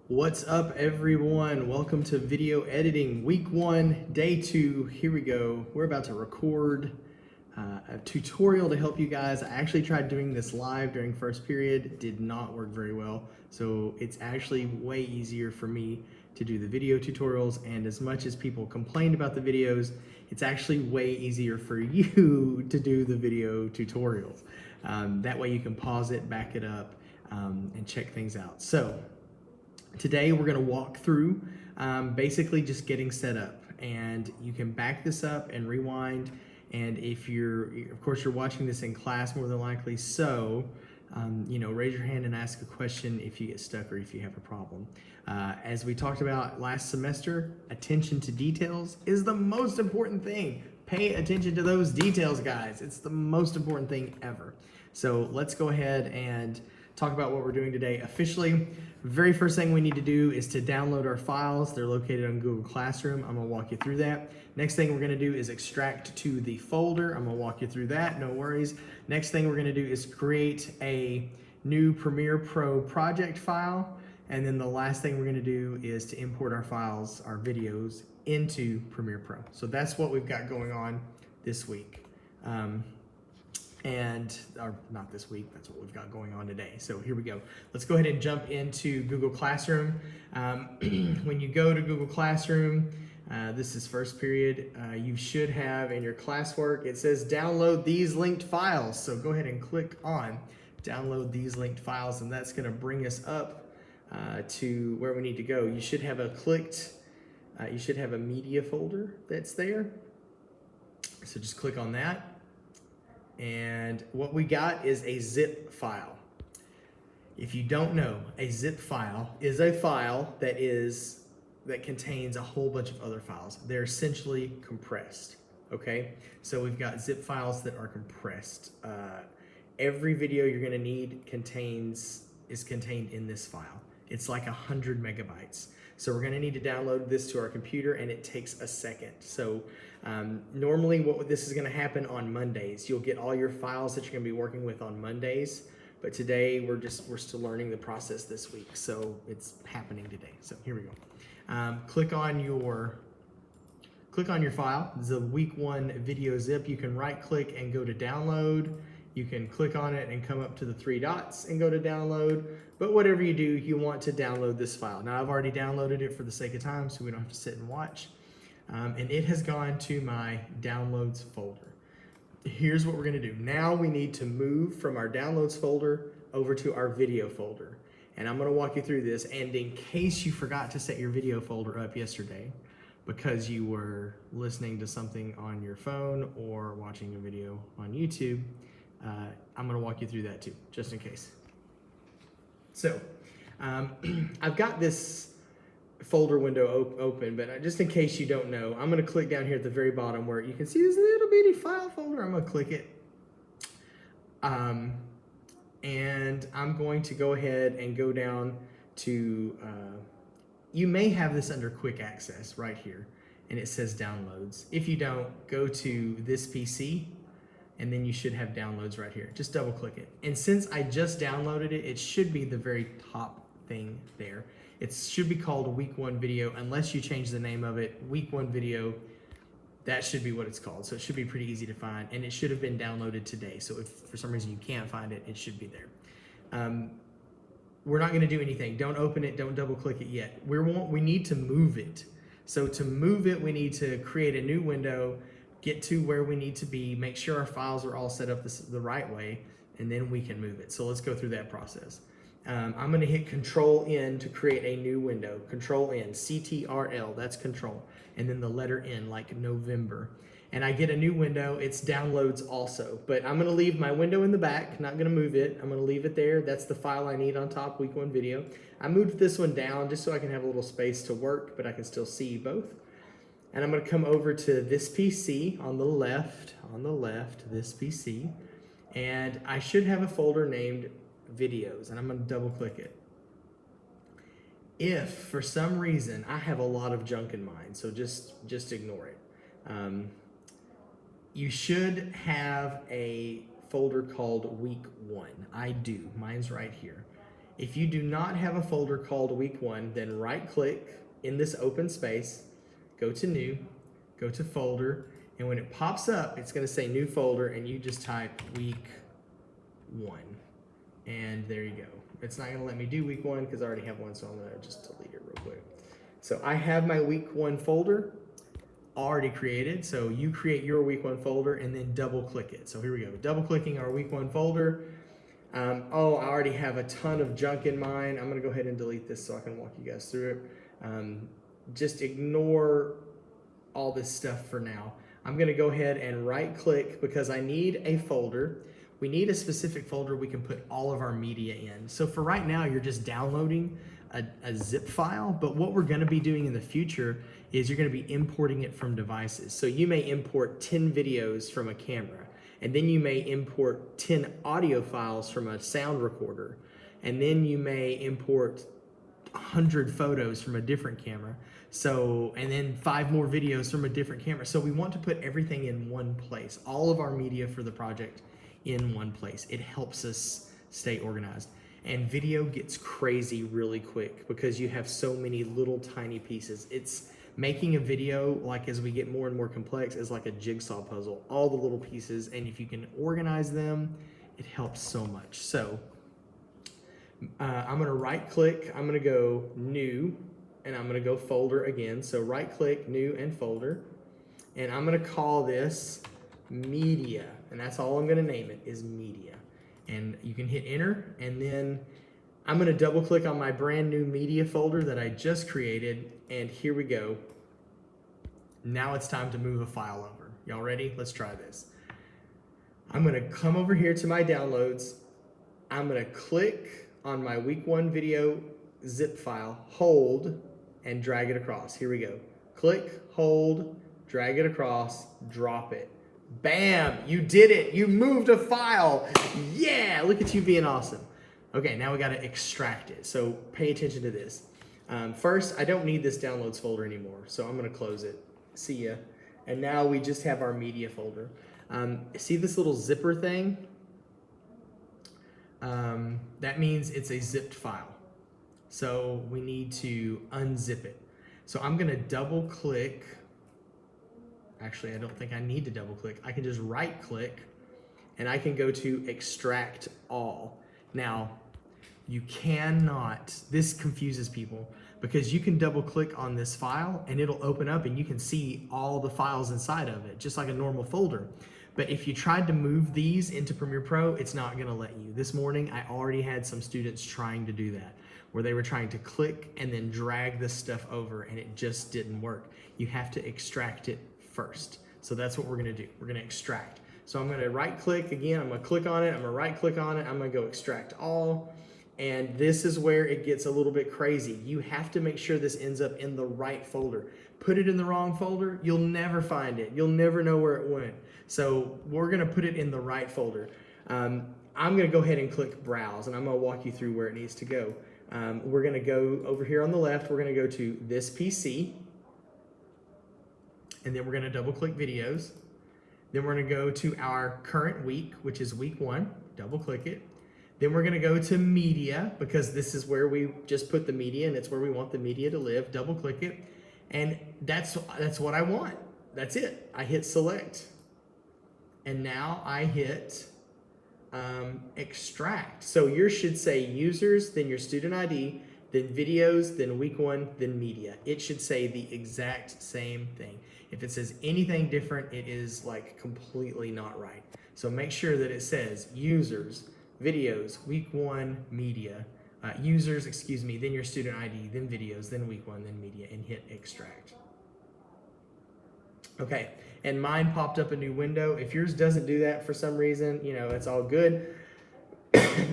What's up, everyone? Welcome to video editing week 1, day 2. Here we go. We're about to record a tutorial to help you guys. I actually tried doing this live during first period. It did not work very well. So it's actually way easier for me to do the video tutorials. And as much as people complained about the videos, it's actually way easier for you to do the video tutorials. That way you can pause it, back it up, and check things out. So today we're going to walk through basically just getting set up, and you can back this up and rewind. And if of course you're watching this in class, more than likely, so raise your hand and ask a question if you get stuck or if you have a problem. As we talked about last semester, attention to details is the most important thing. Pay attention to those details, guys. It's the most important thing ever. So let's go ahead and talk about what we're doing today officially. Very first thing we need to do is to download our files. They're located on Google Classroom. I'm gonna walk you through that. Next thing we're gonna do is extract to the folder. I'm gonna walk you through that, no worries. Next thing we're gonna do is create a new Premiere Pro project file. And then the last thing we're gonna do is to import our files, our videos, into Premiere Pro. So that's what we've got going on this week. Or not this week, that's what we've got going on today. So here we go. Let's go ahead and jump into Google Classroom. When you go to Google Classroom, this is first period, you should have in your classwork, it says download these linked files. So go ahead and click on download these linked files, and that's gonna bring us up to where we need to go. You should have you should have a media folder that's there. So just click on that. And what we got is a zip file. If you don't know, a zip file is a file that contains a whole bunch of other files. They're essentially compressed, okay? So we've got zip files that are compressed. Every video you're gonna need is contained in this file. It's like 100 megabytes. So we're gonna need to download this to our computer, and it takes a second. So normally this is gonna happen on Mondays. You'll get all your files that you're gonna be working with on Mondays, but today we're still learning the process this week. So it's happening today. So here we go. Click on your file, the week 1 video zip. You can right click and go to download. You can click on it and come up to the 3 dots and go to download. But whatever you do, you want to download this file. Now I've already downloaded it for the sake of time, so we don't have to sit and watch. And it has gone to my downloads folder. Here's what we're gonna do. Now we need to move from our downloads folder over to our video folder. And I'm gonna walk you through this. And in case you forgot to set your video folder up yesterday because you were listening to something on your phone or watching a video on YouTube, I'm gonna walk you through that too, just in case. So, I've got this folder window open, but just in case you don't know, I'm gonna click down here at the very bottom where you can see this little bitty file folder. I'm gonna click it. And I'm going to go ahead and go down to, you may have this under quick access right here, and it says downloads. If you don't, go to this PC, and then you should have downloads right here. Just double click it. And since I just downloaded it, it should be the very top thing there. It should be called week 1 video, unless you change the name of it. Week 1 video, that should be what it's called. So it should be pretty easy to find, and it should have been downloaded today. So if for some reason you can't find it, it should be there. We're not gonna do anything. Don't open it, don't double click it yet. We need to move it. So to move it, we need to create a new window, get to where we need to be, make sure our files are all set up the right way, and then we can move it. So let's go through that process. I'm gonna hit Control-N to create a new window. Control-N, CTRL, that's control. And then the letter N, like November. And I get a new window, it's downloads also. But I'm gonna leave my window in the back, not gonna move it. I'm gonna leave it there. That's the file I need on top, week 1 video. I moved this one down just so I can have a little space to work, but I can still see both. And I'm gonna come over to this PC on the left, this PC. And I should have a folder named videos, and I'm gonna double click it. If for some reason I have a lot of junk in mine, so just ignore it. You should have a folder called week 1. I do, mine's right here. If you do not have a folder called week 1, then right click in this open space, go to new, go to folder, and when it pops up, it's going to say new folder, and you just type week 1. And there you go. It's not going to let me do week 1 because I already have one, so I'm going to just delete it real quick. So I have my week 1 folder already created. So you create your week 1 folder and then double click it. So here we go. Double clicking our week 1 folder. Oh, I already have a ton of junk in mine. I'm going to go ahead and delete this so I can walk you guys through it. Just ignore all this stuff for now. I'm going to go ahead and right click because I need a folder. We need a specific folder we can put all of our media in. So for right now, you're just downloading a zip file, but what we're going to be doing in the future is you're going to be importing it from devices. So you may import 10 videos from a camera, and then you may import 10 audio files from a sound recorder, and then you may import 100 photos from a different camera. So, and then 5 more videos from a different camera. So we want to put everything in one place, all of our media for the project in one place. It helps us stay organized. And video gets crazy really quick because you have so many little tiny pieces. It's making a video, like as we get more and more complex, is like a jigsaw puzzle, all the little pieces, and if you can organize them, it helps so much. So I'm gonna right click, I'm gonna go new, and I'm gonna go folder again. So right click, new and folder, and I'm gonna call this media, and that's all I'm gonna name it, is media. And you can hit enter, and then I'm gonna double click on my brand new media folder that I just created, and here we go. Now it's time to move a file over. Y'all ready? Let's try this. I'm gonna come over here to my downloads. I'm gonna click on my week 1 video zip file, hold, and drag it across. Here we go. Click, hold, drag it across, drop it. Bam, you did it. You moved a file. Yeah, look at you being awesome. Okay, now we gotta extract it. So pay attention to this. First, I don't need this downloads folder anymore, so I'm gonna close it. See ya. And now we just have our media folder. See this little zipper thing? That means it's a zipped file. So we need to unzip it. So I'm gonna double click. Actually, I don't think I need to double click. I can just right click and I can go to extract all. Now, you cannot, this confuses people because you can double click on this file and it'll open up and you can see all the files inside of it, just like a normal folder. But if you tried to move these into Premiere Pro, it's not gonna let you. This morning, I already had some students trying to do that, where they were trying to click and then drag this stuff over and it just didn't work. You have to extract it first. So that's what we're gonna do. We're gonna extract. So I'm gonna right click again, I'm gonna click on it, I'm gonna right click on it, I'm gonna go extract all. And this is where it gets a little bit crazy. You have to make sure this ends up in the right folder. Put it in the wrong folder, you'll never find it. You'll never know where it went. So we're gonna put it in the right folder. I'm gonna go ahead and click browse and I'm gonna walk you through where it needs to go. We're gonna go over here on the left, we're gonna go to this PC, and then we're gonna double click videos. Then we're gonna go to our current week, which is week 1, double click it. Then we're gonna go to media because this is where we just put the media and it's where we want the media to live, double click it. And that's what I want, that's it. I hit select. And now I hit extract. So yours should say users, then your student ID, then videos, then week 1, then media. It should say the exact same thing. If it says anything different, it is like completely not right. So make sure that it says users, videos, week 1, media, users, excuse me, then your student ID, then videos, then week 1, then media, and hit extract. Okay, and mine popped up a new window. If yours doesn't do that for some reason, you know, it's all good.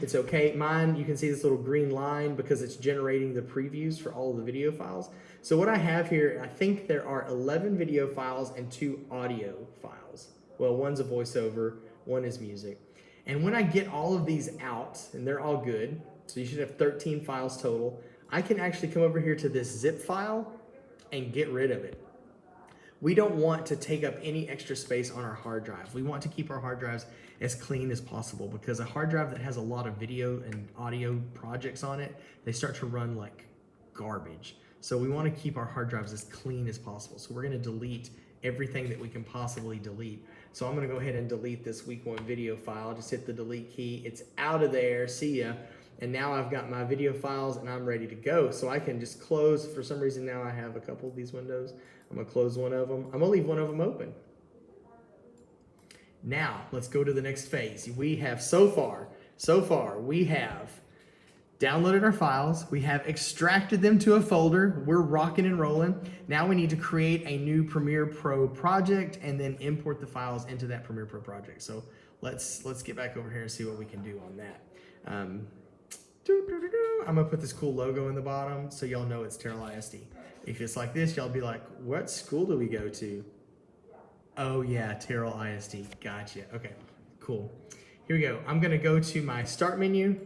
It's okay. Mine, you can see this little green line because it's generating the previews for all of the video files. So what I have here, I think there are 11 video files and 2 audio files. Well, one's a voiceover, one is music. And when I get all of these out, and they're all good, so you should have 13 files total, I can actually come over here to this zip file and get rid of it. we don't want to take up any extra space on our hard drive. We want to keep our hard drives as clean as possible, because a hard drive that has a lot of video and audio projects on it, they start to run like garbage. So we want to keep our hard drives as clean as possible. So we're going to delete everything that we can possibly delete. So I'm going to go ahead and delete this week 1 video file. Just hit the delete key. It's out of there. See ya. And now I've got my video files and I'm ready to go. So I can just close. For some reason now I have a couple of these windows. I'm going to close one of them. I'm going to leave one of them open. Now let's go to the next phase. We have so far we have downloaded our files. We have extracted them to a folder. We're rocking and rolling. Now we need to create a new Premiere Pro project and then import the files into that Premiere Pro project. So let's get back over here and see what we can do on that. I'm gonna put this cool logo in the bottom so y'all know it's Terrell ISD. If it's like this, y'all be like, what school do we go to? Oh yeah, Terrell ISD. Gotcha. Okay, cool. Here we go. I'm gonna go to my start menu.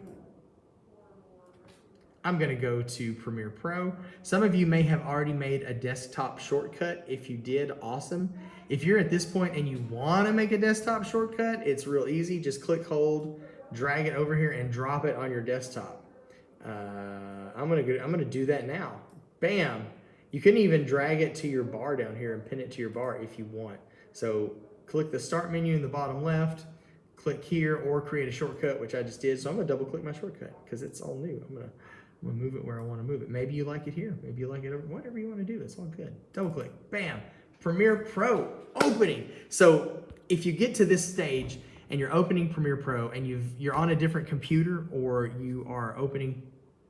I'm gonna go to Premiere Pro. Some of you may have already made a desktop shortcut. If you did, awesome. If you're at this point and you wanna make a desktop shortcut, it's real easy. Just click, hold, drag it over here and drop it on your desktop. I'm gonna do that now. Bam. You can even drag it to your bar down here and pin it to your bar if you want. So click the start menu in the bottom left, click here, or create a shortcut, which I just did. So I'm gonna double click my shortcut because it's all new. I'm gonna move it where I want to move it. Maybe you like it here. Maybe you like it over, whatever you want to do. It's all good. Double click. Bam. Premiere Pro opening. So if you get to this stage and you're opening Premiere Pro and you're on a different computer, or you are opening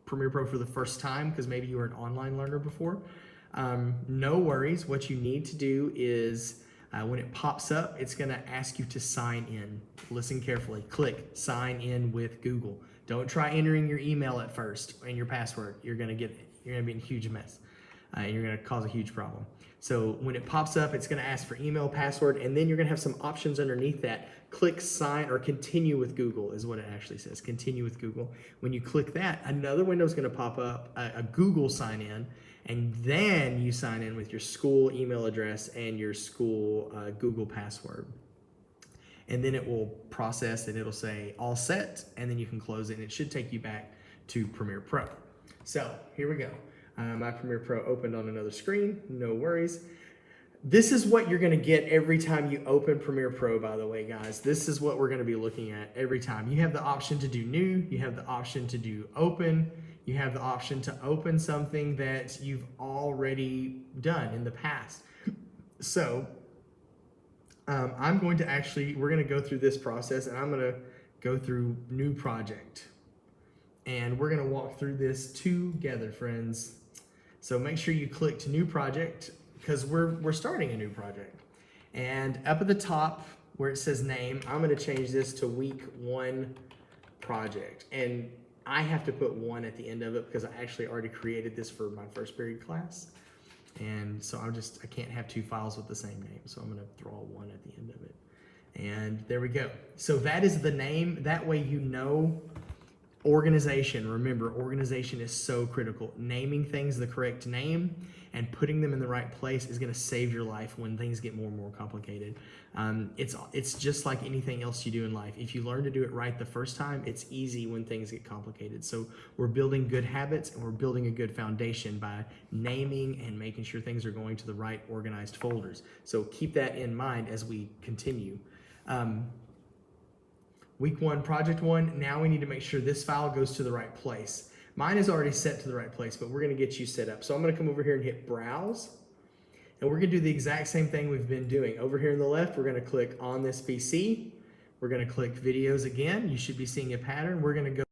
Premiere Pro for the first time because maybe you were an online learner before, no worries. What you need to do is when it pops up, it's going to ask you to sign in. Listen carefully. Click sign in with Google. Don't try entering your email at first and your password. You're gonna be in a huge mess. And you're gonna cause a huge problem. So when it pops up, it's gonna ask for email, password, and then you're gonna have some options underneath that. Click sign or continue with Google is what it actually says. Continue with Google. When you click that, another window is gonna pop up, a Google sign in, and then you sign in with your school email address and your school Google password. And then it will process and it'll say all set, and then you can close it and it should take you back to Premiere Pro. So here we go. My Premiere Pro opened on another screen, no worries. This is what you're gonna get every time you open Premiere Pro, by the way, guys. This is what we're gonna be looking at every time. You have the option to do new, you have the option to do open, you have the option to open something that you've already done in the past. So, we're going to go through this process, and I'm going to go through new project. And we're going to walk through this together, friends. So make sure you click to new project, because we're starting a new project. And up at the top where it says name, I'm going to change this to week 1 project. And I have to put 1 at the end of it because I actually already created this for my first period class. And so I can't have 2 files with the same name. So I'm gonna throw a 1 at the end of it. And there we go. So that is the name. That way you know organization. Remember, organization is so critical. Naming things the correct name and putting them in the right place is gonna save your life when things get more and more complicated. It's just like anything else you do in life. If you learn to do it right the first time, it's easy when things get complicated. So we're building good habits and we're building a good foundation by naming and making sure things are going to the right organized folders. So keep that in mind as we continue. Week 1, project 1, now we need to make sure this file goes to the right place. Mine is already set to the right place, but we're gonna get you set up. So I'm gonna come over here and hit browse. And we're gonna do the exact same thing we've been doing. Over here on the left, we're gonna click on this PC. We're gonna click videos again. You should be seeing a pattern. We're gonna go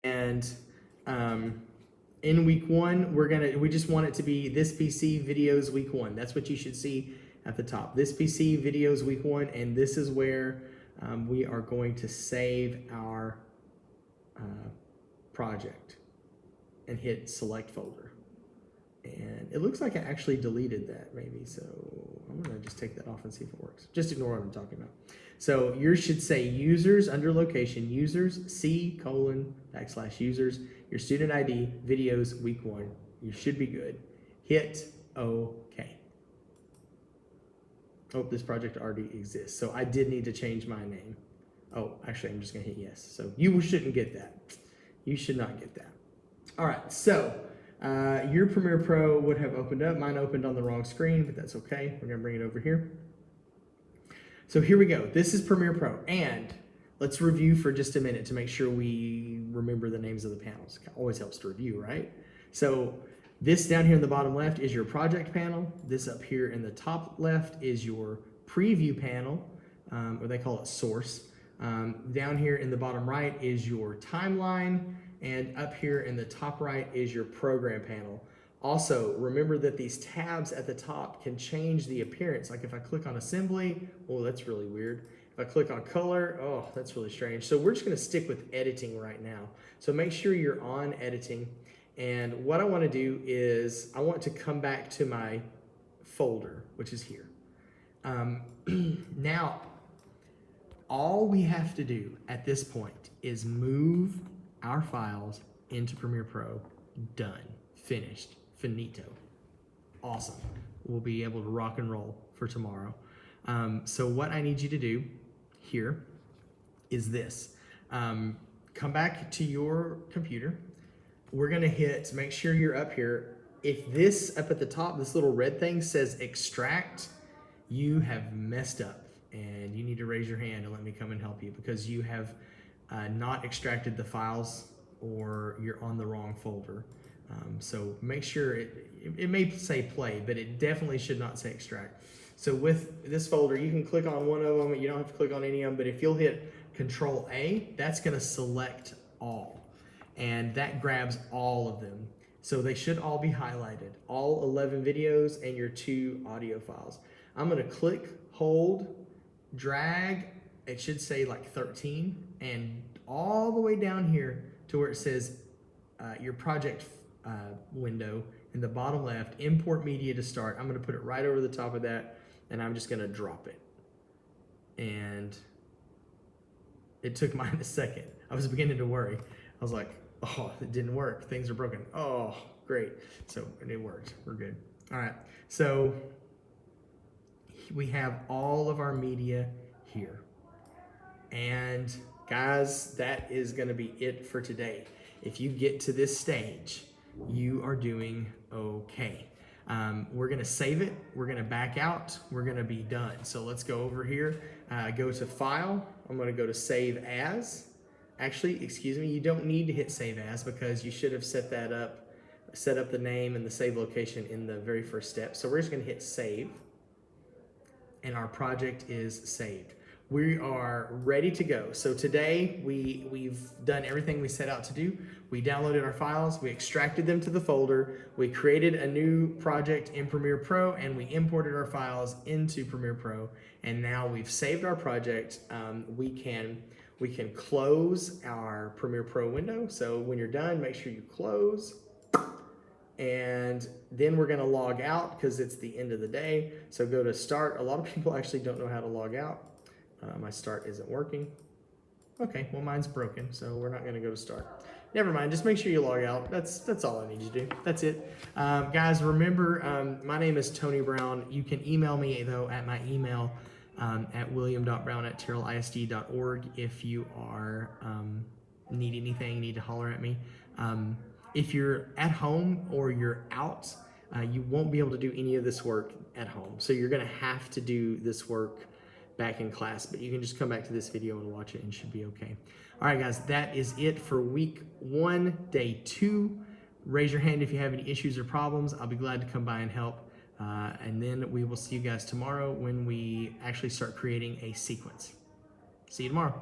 and in week 1, we just want it to be this PC videos week 1. That's what you should see at the top. This PC videos week 1, and this is where we are going to save our project and hit select folder. And it looks like I actually deleted that maybe, so I'm gonna just take that off and see if it works. Just ignore what I'm talking about. So yours should say users under location, users, C:\users, your student ID, videos, week 1, You should be good. Hit OK. Oh, this project already exists. So I did need to change my name. Oh, actually, I'm just going to hit yes. So you shouldn't get that. You should not get that. All right, so your Premiere Pro would have opened up. Mine opened on the wrong screen, but that's okay. We're going to bring it over here. So here we go. This is Premiere Pro. And let's review for just a minute to make sure we remember the names of the panels. It always helps to review, right? So this down here in the bottom left is your project panel. This up here in the top left is your preview panel, or they call it source. Down here in the bottom right is your timeline, and up here in the top right is your program panel. Also, remember that these tabs at the top can change the appearance. Like if I click on assembly, oh, that's really weird. If I click on color, oh, that's really strange. So we're just gonna stick with editing right now. So make sure you're on editing. And what I wanna do is I want to come back to my folder, which is here. Now, all we have to do at this point is move our files into Premiere Pro. Done, finished, finito. Awesome. We'll be able to rock and roll for tomorrow. So what I need you to do here is this. Come back to your computer. We're gonna hit, make sure you're up here. If this up at the top, this little red thing says extract, you have messed up and you need to raise your hand and let me come and help you because you have not extracted the files or you're on the wrong folder. So make sure it may say play, but it definitely should not say extract. So with this folder, you can click on one of them. You don't have to click on any of them, but if you'll hit Control A, that's gonna select all. And that grabs all of them. So they should all be highlighted, all 11 videos and your 2 audio files. I'm gonna click, hold, drag, it should say like 13, and all the way down here to where it says your project window in the bottom left, import media to start. I'm gonna put it right over the top of that, and I'm just gonna drop it. And it took mine a second. I was beginning to worry. I was like, oh, it didn't work. Things are broken. Oh, great. So it worked. We're good. All right. So we have all of our media here. And guys, that is going to be it for today. If you get to this stage, you are doing okay. We're going to save it. We're going to back out. We're going to be done. So let's go over here, go to File. I'm going to go to Save As. Actually, excuse me, you don't need to hit Save As because you should have set that up, set up the name and the save location in the very first step. So we're just going to hit Save, and our project is saved. We are ready to go. So today we've done everything we set out to do. We downloaded our files, we extracted them to the folder, we created a new project in Premiere Pro, and we imported our files into Premiere Pro. And now we've saved our project. We can close our Premiere Pro window. So when you're done, make sure you close. And then we're gonna log out because it's the end of the day. So go to Start. A lot of people actually don't know how to log out. My Start isn't working. Okay, well mine's broken, so we're not gonna go to Start. Never mind, just make sure you log out. That's all I need you to do. That's it. Guys, remember, my name is Tony Brown. You can email me though at my email at william.brown@terrellisd.org if you are need anything, need to holler at me. If you're at home or you're out, you won't be able to do any of this work at home. So you're gonna have to do this work back in class, but you can just come back to this video and watch it and should be okay. All right, guys, that is it for week 1, day 2. Raise your hand if you have any issues or problems. I'll be glad to come by and help. And then we will see you guys tomorrow when we actually start creating a sequence. See you tomorrow.